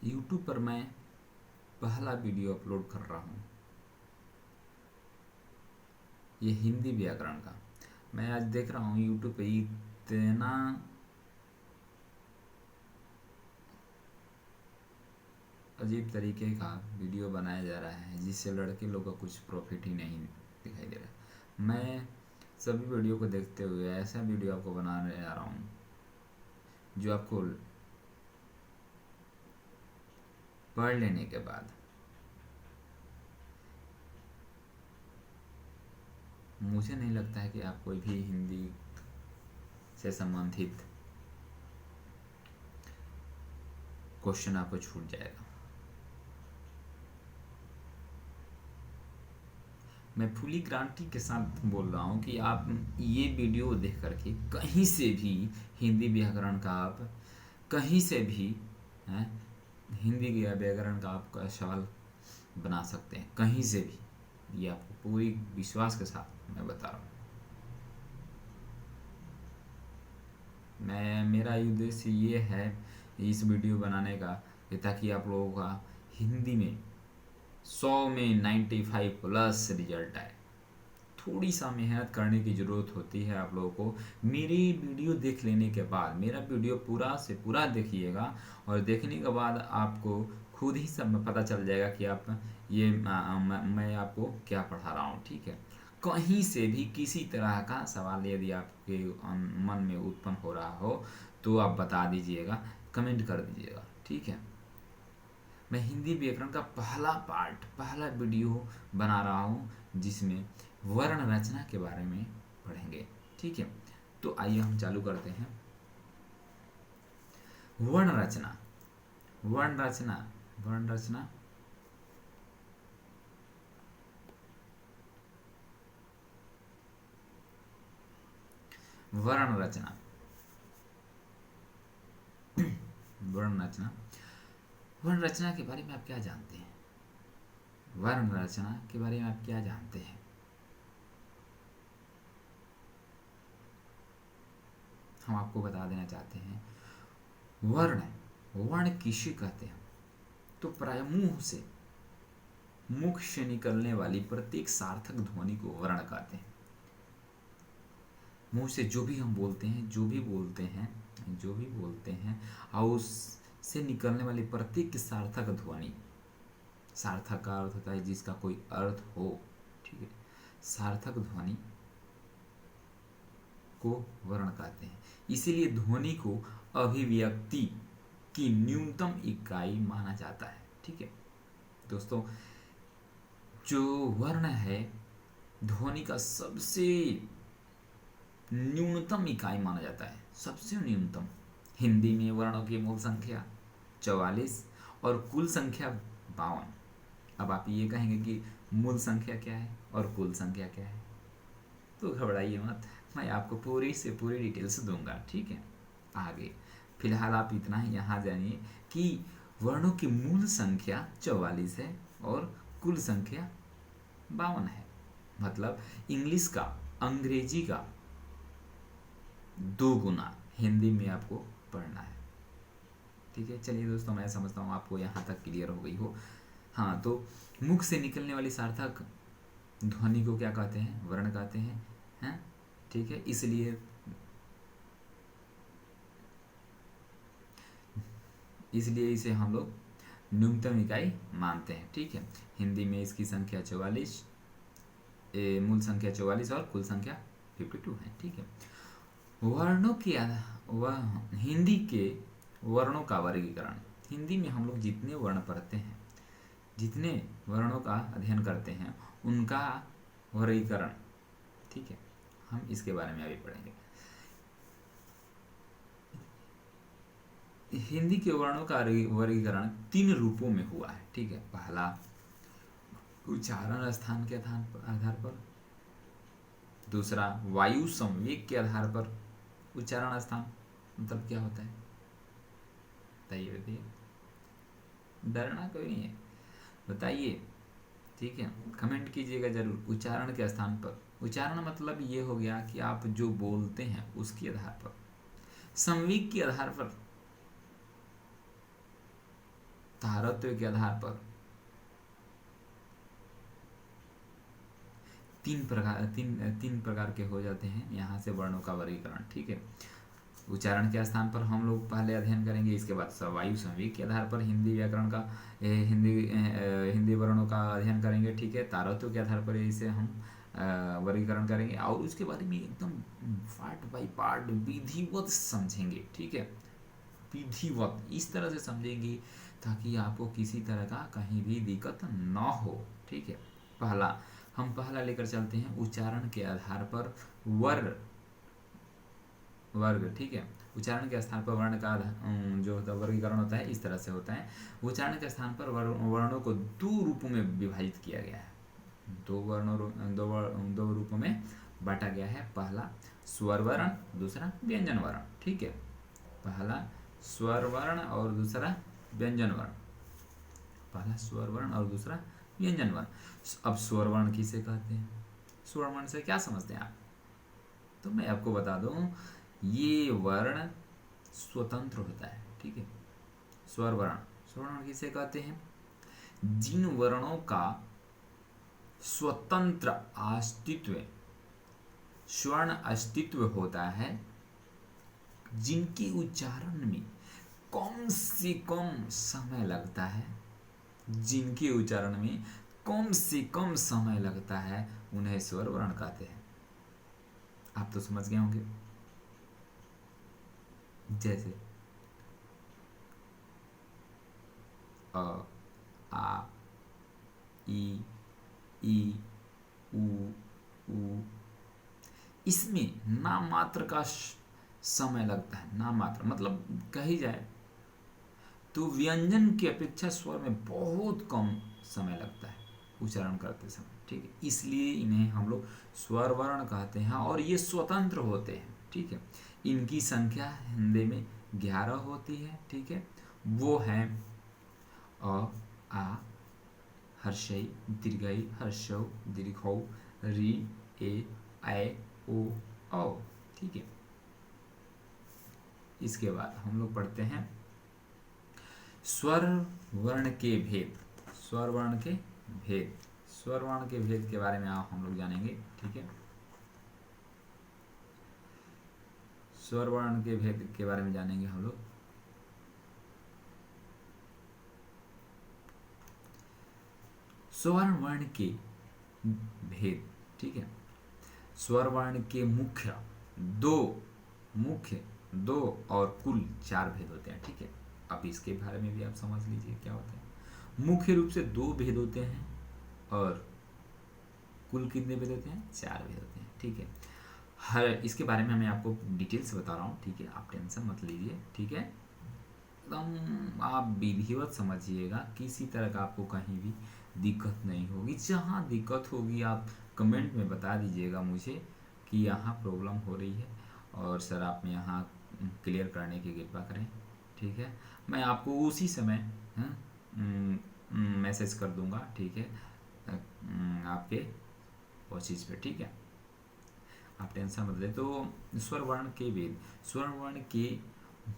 YouTube पर मैं पहला वीडियो अपलोड कर रहा हूँ, ये हिंदी व्याकरण का। मैं आज देख रहा हूँ यूट्यूब पे इतना अजीब तरीके का वीडियो बनाया जा रहा है जिससे लड़के लोग का कुछ प्रॉफिट ही नहीं दिखाई दे रहा। मैं सभी वीडियो को देखते हुए ऐसा वीडियो आपको बनाने जा रहा हूँ जो आपको पढ़ लेने के बाद मुझे नहीं लगता है कि आप कोई भी हिंदी से संबंधित क्वेश्चन आपको छूट जाएगा। मैं फुली गारंटी के साथ बोल रहा हूँ कि आप ये वीडियो देख करके कहीं से भी हिंदी व्याकरण का आप कहीं से भी हैं हिंदी के व्याकरण का आपका सवाल बना सकते हैं, कहीं से भी। ये आपको पूरी विश्वास के साथ मैं बता रहा हूँ। मेरा उद्देश्य ये है इस वीडियो बनाने का कि ताकि आप लोगों का हिंदी में 100 में 95 प्लस रिजल्ट आए। थोड़ी सा मेहनत करने की ज़रूरत होती है आप लोगों को। मेरी वीडियो देख लेने के बाद, मेरा वीडियो पूरा से पूरा देखिएगा और देखने के बाद आपको खुद ही सब पता चल जाएगा कि आप ये मैं आपको क्या पढ़ा रहा हूँ। ठीक है, कहीं से भी किसी तरह का सवाल यदि आपके मन में उत्पन्न हो रहा हो तो आप बता दीजिएगा, कमेंट कर दीजिएगा। ठीक है, मैं हिंदी व्याकरण का पहला वीडियो बना रहा हूँ जिसमें वर्ण रचना के बारे में पढ़ेंगे। ठीक है, तो आइए हम चालू करते हैं। वर्ण रचना वर्ण रचना वर्ण रचना वर्ण रचना वर्ण रचना वर्ण रचना के बारे में आप क्या जानते हैं? वर्ण रचना के बारे में आप क्या जानते हैं? हम आपको बता देना चाहते हैं। वर्ण वर्ण किसे कहते हैं? तो प्राय मुख से निकलने वाली प्रत्येक सार्थक ध्वनि को वर्ण कहते हैं। मुंह से जो भी हम बोलते हैं जो भी बोलते हैं और उससे निकलने वाली प्रत्येक सार्थक ध्वनि, सार्थक का अर्थ होता है जिसका कोई अर्थ हो। ठीक है, सार्थक ध्वनि को वर्ण कहते हैं। इसीलिए ध्वनि को अभिव्यक्ति की न्यूनतम इकाई माना जाता है। ठीक है दोस्तों, जो वर्ण है ध्वनि का सबसे न्यूनतम इकाई माना जाता है, सबसे न्यूनतम। हिंदी में वर्णों की मूल संख्या 44 और कुल संख्या 52। अब आप ये कहेंगे कि मूल संख्या क्या है और कुल संख्या क्या है, तो घबराइए मत, मैं आपको पूरी से पूरी डिटेल्स दूंगा। ठीक है, आगे फिलहाल आप इतना ही यहाँ जानिए कि वर्णों की मूल संख्या 44 है और कुल संख्या 52 है। मतलब इंग्लिश का अंग्रेजी का 2 गुना हिंदी में आपको पढ़ना है। ठीक है, चलिए दोस्तों, मैं समझता हूँ आपको यहाँ तक क्लियर हो गई हो। हाँ, तो मुख से निकलने वाली सार्थक ध्वनि को क्या कहते हैं? वर्ण कहते हैं। ठीक है, इसलिए इसे हम लोग न्यूनतम इकाई मानते हैं। ठीक है, हिंदी में इसकी संख्या 44, मूल संख्या 44 और कुल संख्या 52 है। ठीक है, वर्णों के हिंदी के वर्णों का वर्गीकरण। हिंदी में हम लोग जितने वर्ण पढ़ते हैं, जितने वर्णों का अध्ययन करते हैं, उनका वर्गीकरण, ठीक है, हम इसके बारे में अभी पढ़ेंगे। हिंदी के वर्णों का वर्गीकरण 3 रूपों में हुआ है। ठीक है, पहला उच्चारण स्थान के आधार पर, दूसरा वायु संवेग के आधार पर। उच्चारण स्थान मतलब क्या होता है बताइए, डरना कोई नहीं है, बताइए। ठीक है, कमेंट कीजिएगा जरूर। उच्चारण के स्थान पर, उच्चारण मतलब ये हो गया कि आप जो बोलते हैं उसके आधार पर। संवेग के आधार पर तारतम्य के आधार पर तीन प्रकार के हो जाते हैं यहाँ से वर्णों का वर्गीकरण। ठीक है, उच्चारण के स्थान पर हम लोग पहले अध्ययन करेंगे, इसके बाद वायु संवेग के आधार पर हिंदी व्याकरण का हिंदी वर्णों का अध्ययन करेंगे। ठीक है, तारतम्य के आधार पर इसे हम वर्गीकरण करेंगे और उसके बारे में एकदम पार्ट बाय पार्ट विधिवत समझेंगे। ठीक है, विधिवत इस तरह से समझेंगे ताकि आपको किसी तरह का कहीं भी दिक्कत न हो। ठीक है, पहला लेकर चलते हैं उच्चारण के आधार पर वर्ग। ठीक है, उच्चारण के स्थान पर वर्ण का जो होता है वर्गीकरण होता है इस तरह से होता है। उच्चारण के स्थान पर वर्णों को दो रूपों में विभाजित किया गया है, दो रूपों में बांटा गया है। पहला स्वर वर्ण, दूसरा व्यंजन वर्ण। ठीक है, पहला स्वर वर्ण और दूसरा व्यंजन वर्ण, पहला स्वर वर्ण और दूसरा व्यंजन वर्ण। अब स्वर वर्ण किसे कहते हैं, स्वर वर्ण से क्या समझते हैं आप? तो मैं आपको बता दूं, ये वर्ण स्वतंत्र होता है। ठीक है, स्वर वर्ण किसे कहते हैं? जिन वर्णों का स्वतंत्र अस्तित्व, स्वर्ण अस्तित्व होता है, जिनके उच्चारण में कम से कम समय लगता है, जिनके उच्चारण में कम से कम समय लगता है, उन्हें स्वर वर्ण कहते हैं। आप तो समझ गए होंगे। जैसे अ, आ, ई, उ, ऊ, इसमें नाम मात्र का समय लगता है। नाम मात्र मतलब कही जाए तो व्यंजन की अपेक्षा स्वर में बहुत कम समय लगता है उच्चारण करते समय। ठीक है, इसलिए इन्हें हम लोग स्वर वर्ण कहते हैं और ये स्वतंत्र होते हैं। ठीक है, इनकी संख्या हिंदी में 11 होती है। ठीक है, वो हैं अ, आ, हर्षई, दीर्घई, हर्षौ, दीर्घौ, री, ए, ऐ, ओ, औ। ठीक है, इसके बाद हम लोग पढ़ते हैं स्वर वर्ण के भेद। स्वर वर्ण के भेद, स्वर वर्ण के भेद के बारे में हम लोग जानेंगे। ठीक है, स्वर वर्ण के भेद के बारे में जानेंगे हम लोग। स्वर वर्ण के भेद। ठीक है, स्वर वर्ण के मुख्य दो और कुल 4 भेद होते हैं। ठीक है, अब इसके बारे में भी आप समझ लीजिए क्या होता है। मुख्य रूप से 2 भेद होते हैं और कुल कितने भेद होते हैं? 4 भेद होते हैं। ठीक है, हर इसके बारे में मैं आपको डिटेल से बता रहा हूँ। ठीक है, आप टेंशन मत लीजिए। ठीक है, एकदम आप विधिवत समझिएगा, किसी तरह का आपको कहीं भी दिक्कत नहीं होगी। जहाँ दिक्कत होगी आप कमेंट में बता दीजिएगा मुझे कि यहाँ प्रॉब्लम हो रही है और सर आप यहाँ क्लियर करने की कृपा करें। ठीक है, मैं आपको उसी समय मैसेज कर दूंगा। ठीक है, आपके वॉचिस पे। ठीक है, आप टेंशन मत ले। तो स्वर वर्ण के भेद, स्वर वर्ण के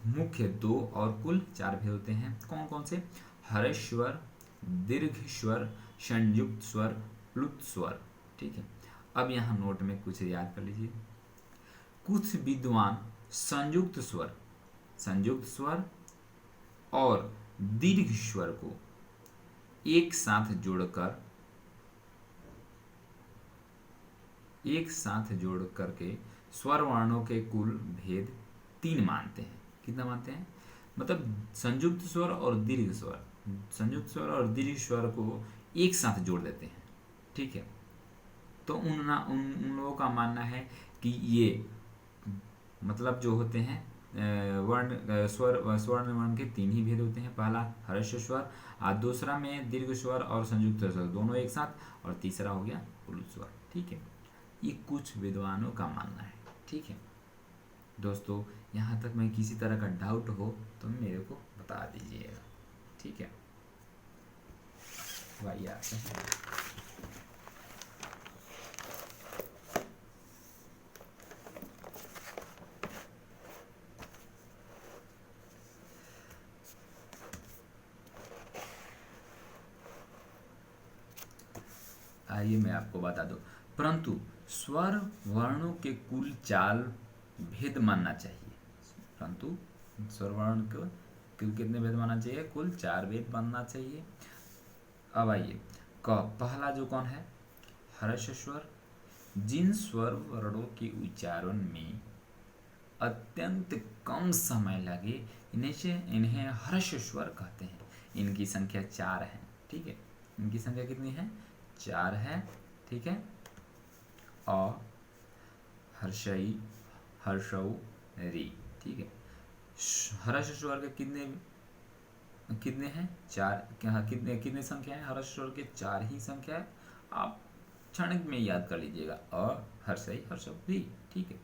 मुख्य 2 और कुल 4 भेद होते हैं। कौन कौन से? हर्ष स्वर, दीर्घ स्वर, संयुक्त स्वर, प्लुत स्वर। ठीक है, अब यहाँ नोट में कुछ याद कर लीजिए। कुछ विद्वान संयुक्त स्वर और दीर्घ स्वर को एक साथ जोड़ करके स्वर वर्णों के कुल भेद 3 मानते हैं। कितना मानते हैं? मतलब संयुक्त स्वर और दीर्घ स्वर को एक साथ जोड़ देते हैं। ठीक है, तो उन लोगों का मानना है कि ये मतलब जो होते हैं स्वर्ण वर्ण के 3 ही भेद होते हैं। पहला हर्ष स्वर, दूसरा में दीर्घ स्वर और संयुक्त स्वर दोनों एक साथ, और तीसरा हो गया प्लुत स्वर। ठीक है, ये कुछ विद्वानों का मानना है। ठीक है दोस्तों, यहाँ तक में किसी तरह का डाउट हो तो मेरे को बता दीजिएगा। ठीक है भाई यार। आइए मैं आपको बता दूं, परंतु स्वर वर्णों के कुल 4 भेद मानना चाहिए। परंतु स्वर वर्ण को कुल कितने भेद मानना चाहिए? कुल 4 भेद मानना चाहिए। अब आइए क, पहला जो कौन है? हर्ष स्वर। जिन स्वर वर्णों के उच्चारण में अत्यंत कम समय लगे इन्हें हर्ष स्वर कहते हैं। इनकी संख्या 4 है। ठीक है, इनकी संख्या कितनी है? 4 है। ठीक है, अ, हर्षई, हर्षौ, री। ठीक है, हर्ष स्वर के कितने हैं? 4। क्या कितने कितने संख्या है? हर्ष स्वर के 4 ही संख्या है। आप क्षणिक में याद कर लीजिएगा, अ, हर्षई, हर्षौ, री। ठीक है,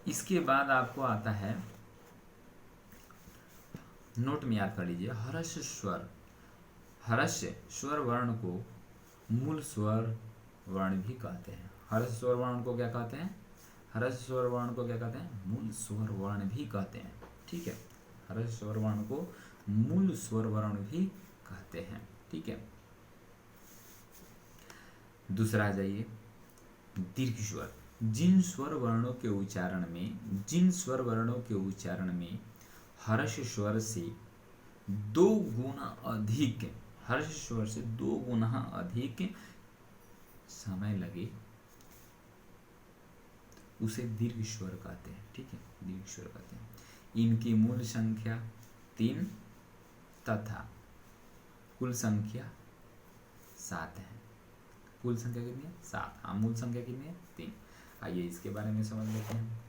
इसके बाद आपको आता है, नोट में याद कर लीजिए, हर्ष स्वर। हर्ष स्वर वर्ण को मूल स्वर वर्ण भी कहते हैं। हर्ष स्वर वर्ण को क्या कहते हैं? हर्ष स्वर वर्ण को क्या कहते हैं? मूल स्वर वर्ण भी कहते हैं। ठीक है, हर्ष स्वर वर्ण को मूल स्वर वर्ण भी कहते हैं। ठीक है, दूसरा आ जाइए, दीर्घ स्वर। जिन स्वर वर्णों के उच्चारण में हर्ष स्वर से 2 गुना अधिक, हर्ष स्वर से 2 गुना अधिक समय लगे उसे दीर्घ स्वर कहते हैं। ठीक है, दीर्घ स्वर कहते हैं। इनकी मूल संख्या 3 तथा कुल संख्या 7 है। कुल संख्या कितनी है? 7। हाँ, मूल संख्या कितनी है? 3। आइए इसके बारे में समझ लेते हैं।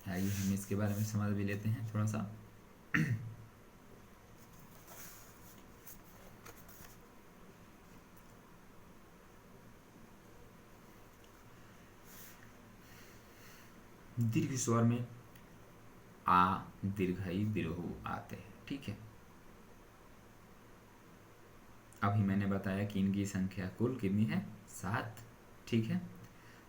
आइए हम इसके बारे में समझ भी लेते हैं थोड़ा सा। दीर्घ स्वर में आ, दीर्घई, दीर्घु आते हैं। ठीक है, अभी मैंने बताया कि इनकी संख्या कुल कितनी है? 7। ठीक है,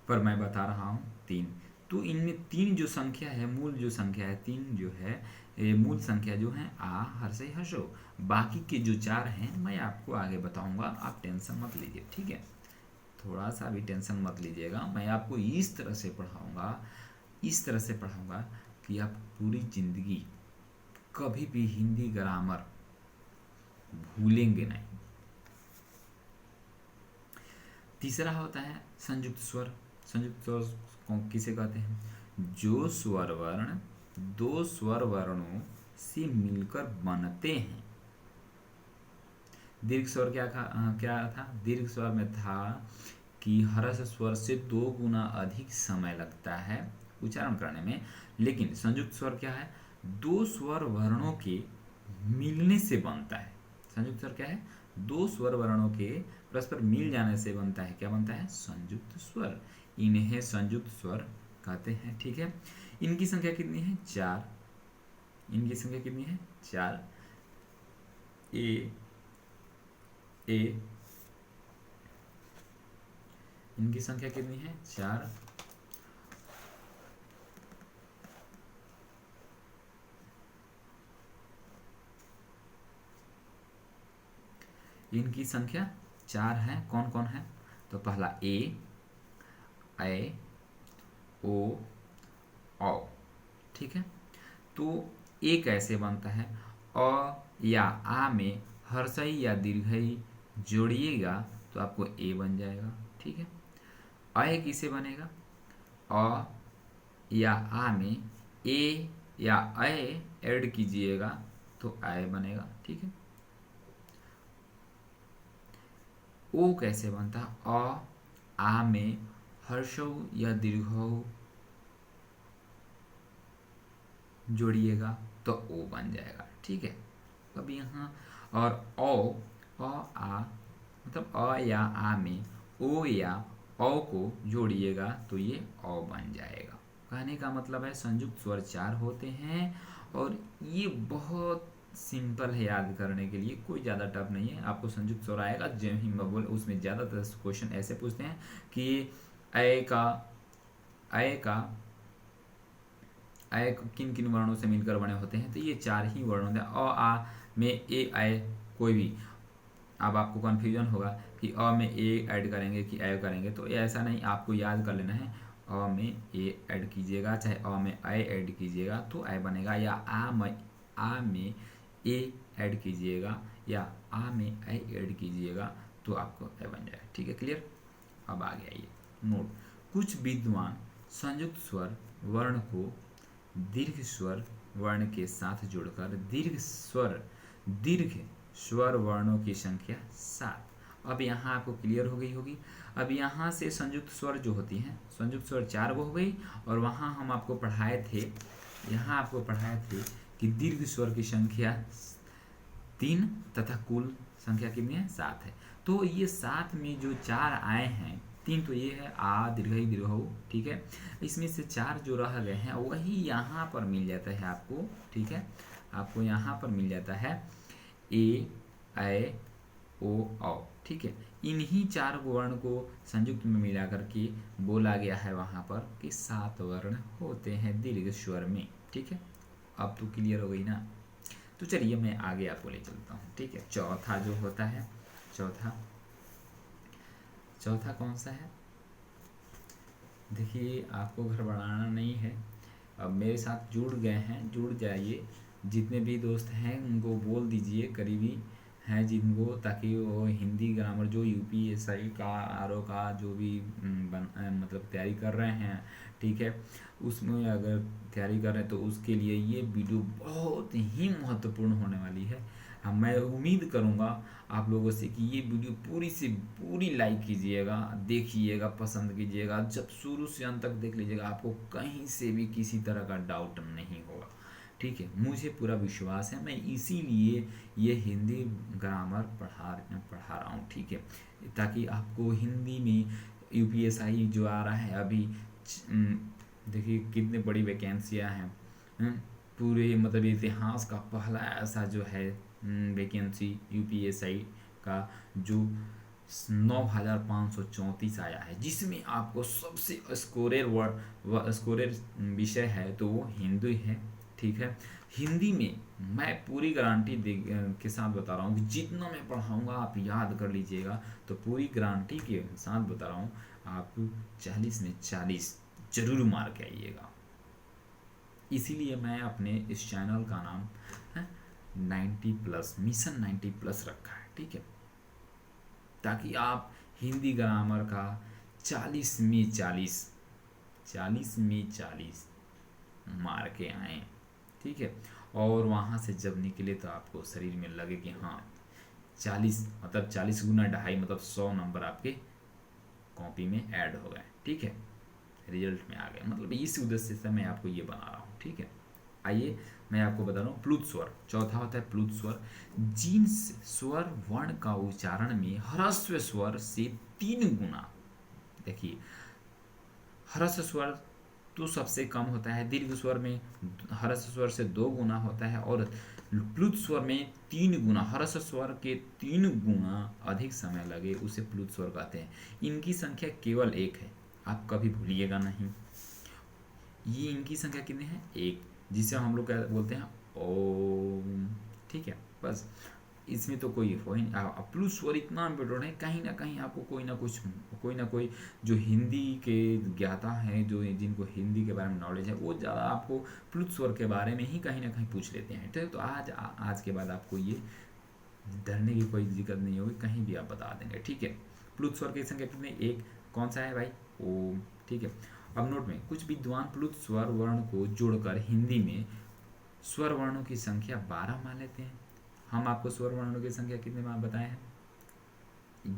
पर मैं बता रहा हूँ 3। तो इनमें 3 जो संख्या है, मूल जो संख्या है 3 जो है, मूल संख्या जो है आ, हर्षई, हर्षौ। बाकी के जो 4 हैं मैं आपको आगे बताऊंगा, आप टेंशन मत लीजिए। ठीक है, थोड़ा सा भी टेंशन मत लीजिएगा। मैं आपको इस तरह से पढ़ाऊंगा कि आप पूरी जिंदगी कभी भी हिंदी ग्रामर भूलेंगे नहीं। तीसरा होता है संयुक्त स्वर। संयुक्त स्वर किसे कहते हैं? जो स्वर वर्ण 2 स्वर वर्णों से मिलकर बनते हैं। दीर्घ स्वर क्या था? दीर्घ स्वर में था कि हर्ष स्वर से 2 गुना अधिक समय लगता है उच्चारण करने में। लेकिन संयुक्त स्वर क्या है? 2 स्वर वर्णों के मिलने से बनता है। संयुक्त स्वर क्या है? 2 स्वर वर्णों के परस्पर मिल जाने से बनता है। क्या बनता है? संयुक्त स्वर। इन्हें संयुक्त स्वर कहते हैं। ठीक है, इनकी संख्या कितनी है? 4। इनकी संख्या कितनी है? 4। ए इनकी संख्या कितनी है? 4। इनकी संख्या 4 है। कौन कौन है? तो पहला ए, ओ, औ। ठीक है, तो ए कैसे बनता है? अ या आ में हर्षई या दीर्घई जोड़िएगा तो आपको ए बन जाएगा। ठीक है, अय किसे बनेगा? अ या आ में ए या अय ऐड कीजिएगा तो आय बनेगा। ठीक है, ओ कैसे बनता? अ आ में हर्षौ या दीर्घौ जोड़िएगा तो ओ बन जाएगा। ठीक है, अब यहाँ और आ मतलब अ या आ में ओ या औ को जोड़िएगा तो ये औ बन जाएगा। कहने का मतलब है संयुक्त स्वर 4 होते हैं और ये बहुत सिंपल है याद करने के लिए, कोई ज़्यादा टफ नहीं है। आपको संयुक्त स्वर आएगा, जब ही मैं बोल उसमें ज़्यादातर क्वेश्चन ऐसे पूछते हैं कि अय का अय का अय किन किन वर्णों से मिलकर बने होते हैं, तो ये चार ही वर्ण होते हैं। अ आ में ए अय कोई भी। अब आपको कन्फ्यूजन होगा कि अ में ए ऐड करेंगे कि अय करेंगे, तो ऐसा नहीं, आपको याद कर लेना है। अ में ए ऐड कीजिएगा, चाहे अ में अय ऐड कीजिएगा तो अय बनेगा, या आ में ए ऐड कीजिएगा या आ में अय ऐड कीजिएगा तो आपको अय बन जाएगा। ठीक है, क्लियर। अब आ गया ये नोट। कुछ विद्वान संयुक्त स्वर वर्ण को दीर्घ स्वर वर्ण के साथ जोड़कर दीर्घ स्वर वर्णों की संख्या 7। अब यहाँ आपको क्लियर हो गई होगी। अब यहाँ से संयुक्त स्वर जो होती हैं, संयुक्त स्वर 4 वो हो गई, और वहाँ हम आपको पढ़ाए थे, यहाँ आपको पढ़ाए थे कि दीर्घ स्वर की संख्या 3 तथा कुल संख्या कितनी है, 7 है। तो ये 7 में जो 4 आए हैं, 3 तो ये है आ दीर्घई दीर्घऊ, ठीक है। इसमें से 4 जो रह गए हैं वही यहाँ पर मिल जाता है आपको, ठीक है। आपको यहाँ पर मिल जाता है ए ऐ ओ औ, ठीक है। इन्हीं 4 वर्ण को संयुक्त में मिला करके बोला गया है वहाँ पर कि 7 वर्ण होते हैं दीर्घ स्वर में, ठीक है। अब तो क्लियर हो गई ना। तो चलिए मैं आगे आपको ले चलता हूँ, ठीक है। चौथा जो होता है, चौथा कौन सा है, देखिए आपको घर बढ़ाना नहीं है। अब मेरे साथ जुड़ गए हैं, जुड़ जाइए। जितने भी दोस्त हैं उनको बोल दीजिए, करीबी हैं जिनको, ताकि वो हिंदी ग्रामर जो यूपीएससी का आरओ का जो भी मतलब तैयारी कर रहे हैं, ठीक है, उसमें अगर तैयारी कर रहे हैं तो उसके लिए ये वीडियो बहुत ही महत्वपूर्ण होने वाली है। मैं उम्मीद करूँगा आप लोगों से कि ये वीडियो पूरी से पूरी लाइक कीजिएगा, देखिएगा, पसंद कीजिएगा, जब शुरू से अंत तक देख लीजिएगा, आपको कहीं से भी किसी तरह का डाउट नहीं होगा, ठीक है। मुझे पूरा विश्वास है, मैं इसीलिए ये हिंदी ग्रामर पढ़ा रहा हूँ, ठीक है, ताकि आपको हिंदी में यूपीएससी जो आ रहा है अभी, देखिए कितनी बड़ी वैकेंसियाँ हैं, पूरे मतलब इतिहास का पहला ऐसा जो है वैकेंसी यूपीएससी का जो 9,534 आया है, जिसमें आपको सबसे स्कोरर विषय है तो वो हिंदी है, ठीक है। हिंदी में मैं पूरी गारंटी के साथ बता रहा हूँ कि जितना मैं पढ़ाऊँगा आप याद कर लीजिएगा, तो पूरी गारंटी के साथ बता रहा हूँ, आप 40 में 40 जरूर मार के आइएगा। इसीलिए मैं अपने इस चैनल का नाम 90+ मिशन 90+ रखा है, ठीक है, ताकि आप हिंदी ग्रामर का 40 में 40 मार के आए, ठीक है। और वहाँ से जब निकले तो आपको शरीर में लगे कि हाँ 40 मतलब 40 गुना 2.5 मतलब 100 नंबर आपके कॉपी में ऐड हो गए, ठीक है, रिजल्ट में आ गए। मतलब इस उद्देश्य से मैं आपको ये बना रहा हूँ, ठीक है। आइए मैं आपको बता रहा हूँ प्लुत स्वर। चौथा होता है प्लुत स्वर, जिन स्वर वर्ण का उच्चारण में ह्रस्व स्वर से 3 गुना, देखिए ह्रस्व स्वर तो सबसे कम होता है, दीर्घ स्वर में ह्रस्व स्वर से 2 गुना होता है, और प्लुत स्वर में 3 गुना, ह्रस्व स्वर के 3 गुना अधिक समय लगे उसे प्लुत स्वर कहते हैं। इनकी संख्या केवल 1 है, आप कभी भूलिएगा नहीं। ये इनकी संख्या कितनी है, 1, जिसे हम लोग क्या बोलते हैं, ओम, ठीक है। बस इसमें तो कोई हो ही नहीं। प्लुत स्वर इतना इम्पोर्टेंट है, कहीं ना कहीं आपको कोई ना कोई जो हिंदी के ज्ञाता हैं, जो जिनको हिंदी के बारे में नॉलेज है, वो ज़्यादा आपको प्लुत स्वर के बारे में ही कहीं ना कहीं पूछ लेते हैं, ठीक है। तो आज के बाद आपको ये डरने की कोई दिक्कत नहीं होगी, कहीं भी आप बता देंगे, ठीक है। प्लुत स्वर की संख्या कितनी, 1, कौन सा है भाई, ओम, ठीक है। अब नोट में कुछ विद्वान प्लुत स्वर वर्ण को जोड़कर हिंदी में स्वर वर्णों की संख्या 12 मान लेते हैं। हम आपको स्वर वर्णों की संख्या कितने में बताए हैं,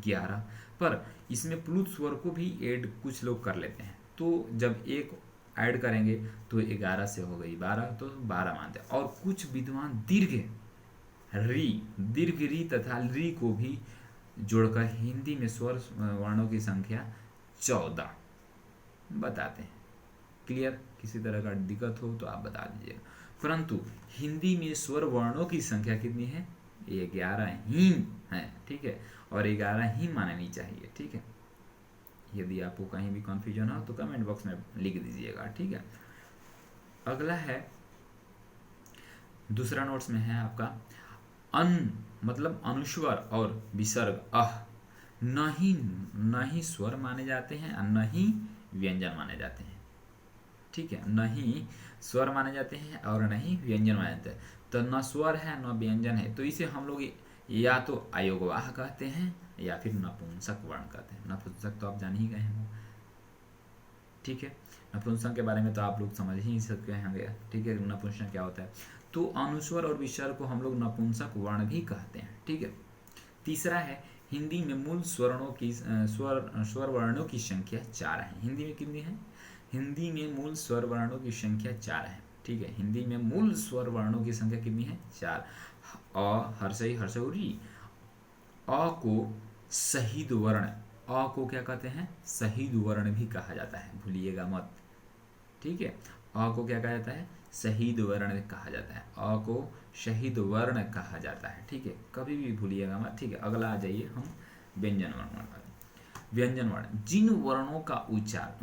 11, पर इसमें प्लुत स्वर को भी ऐड कुछ लोग कर लेते हैं, तो जब एक ऐड करेंगे तो 11 से हो गई 12, तो 12 मानते हैं। और कुछ विद्वान दीर्घ री तथा री को भी जोड़कर हिंदी में स्वर वर्णों की संख्या 14 बताते हैं। क्लियर, किसी तरह का दिक्कत हो तो आप बता दीजिएगा। परंतु हिंदी में स्वर वर्णों की संख्या कितनी है? 11 ही है, ठीक है, और 11 ही माननी चाहिए, ठीक है। यदि आपको कहीं भी कन्फ्यूजन हो तो कमेंट बॉक्स में लिख दीजिएगा, ठीक है। अगला है, दूसरा नोट्स में है आपका अन मतलब अनुस्वर और विसर्ग न ही स्वर माने जाते हैं और न ही व्यंजन माने जाते हैं, ठीक है। न ही स्वर माने जाते हैं और न ही व्यंजन माने जाते हैं। तो न स्वर है न व्यंजन है, तो इसे हम लोग या तो अयोगवाह कहते हैं या फिर नपुंसक वर्ण कहते हैं। नपुंसक तो आप जान ही गए हैं, ठीक है। नपुंसक के बारे में तो आप लोग समझ ही सकते होंगे, ठीक है, नपुंसक क्या होता है। तो अनुस्वर और विसर्ग को हम लोग नपुंसक वर्ण भी कहते हैं, ठीक है। तीसरा है, हिंदी में मूल स्वर्णों की स्वर वर्णों की संख्या 4 है। हिंदी में कितनी है? हिंदी में मूल स्वर वर्णों की संख्या 4 है, ठीक है। हिंदी में मूल स्वर वर्णों की संख्या कितनी है? 4। अ, हर्षई हर्षौरी, अ को शहीद वर्ण, अ को क्या कहते हैं? शहीद वर्ण भी कहा जाता है, भूलिएगा मत, ठीक है। अ को क्या कहा जाता है? शहीद वर्ण कहा जाता है, अ को शहीद वर्ण कहा जाता है, ठीक है, कभी भी भूलिएगा मत, ठीक है। अगला आ जाइए हम व्यंजन वर्ण। व्यंजन वर्ण जिन वर्णों का उच्चार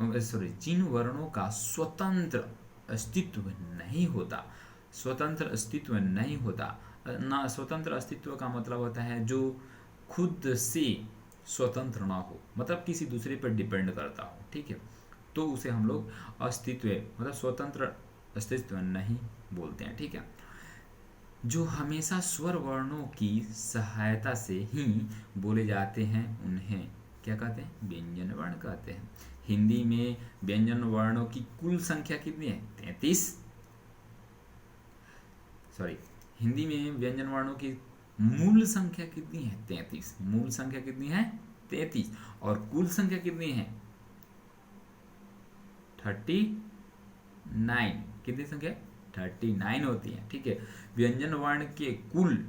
जिन वर्णों का स्वतंत्र अस्तित्व नहीं होता, स्वतंत्र अस्तित्व नहीं होता ना, स्वतंत्र अस्तित्व का मतलब होता है जो खुद से स्वतंत्र ना हो, मतलब किसी दूसरे पर डिपेंड करता हो, ठीक है, तो उसे हम लोग अस्तित्व मतलब स्वतंत्र अस्तित्व नहीं बोलते हैं, ठीक है। जो हमेशा स्वर वर्णों की सहायता से ही बोले जाते हैं उन्हें क्या कहते हैं? व्यंजन वर्ण कहते हैं। हिंदी में व्यंजन वर्णों की कुल संख्या कितनी है? 33। सॉरी, हिंदी में व्यंजन वर्णों की मूल संख्या कितनी है? 33। मूल संख्या कितनी है? 33। और कुल संख्या कितनी है? 39। कितनी संख्या? 39 होती है, ठीक है। व्यंजन वर्ण के कुल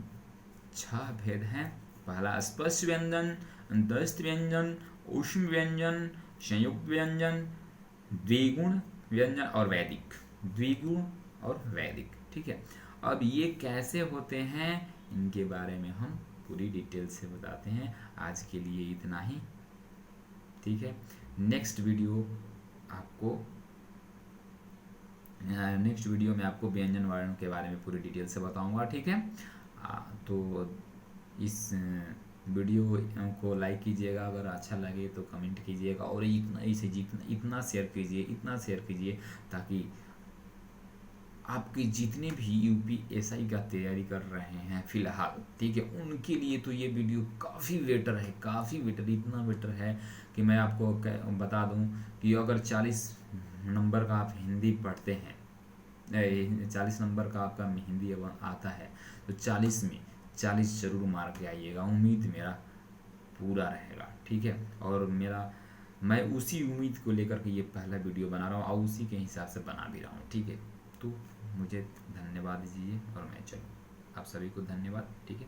6 भेद हैं। पहला स्पर्श व्यंजन, अंतस्थ व्यंजन, ऊष्म व्यंजन, संयुक्त व्यंजन, द्विगुण व्यंजन और वैदिक। द्विगुण और वैदिक, ठीक है। अब ये कैसे होते हैं इनके बारे में हम पूरी डिटेल से बताते हैं। आज के लिए इतना ही, ठीक है। नेक्स्ट वीडियो में आपको व्यंजन वर्ण के बारे में पूरी डिटेल से बताऊंगा, ठीक है। तो इस वीडियो को लाइक कीजिएगा, अगर अच्छा लगे तो कमेंट कीजिएगा, और इतना शेयर कीजिए ताकि आपके जितने भी यूपीएसआई का तैयारी कर रहे हैं फिलहाल, ठीक है, उनके लिए तो ये वीडियो काफ़ी बेटर है, इतना बेटर है कि मैं आपको बता दूं कि अगर 40 नंबर का आप हिंदी पढ़ते हैं, 40 नंबर का आपका हिंदी आता है, तो 40 में 40 जरूर मार के आइएगा, उम्मीद मेरा पूरा रहेगा, ठीक है। और मैं उसी उम्मीद को लेकर के ये पहला वीडियो बना रहा हूँ और उसी के हिसाब से बना भी रहा हूँ, ठीक है। तो मुझे धन्यवाद दीजिए और मैं चलूँ। आप सभी को धन्यवाद, ठीक है।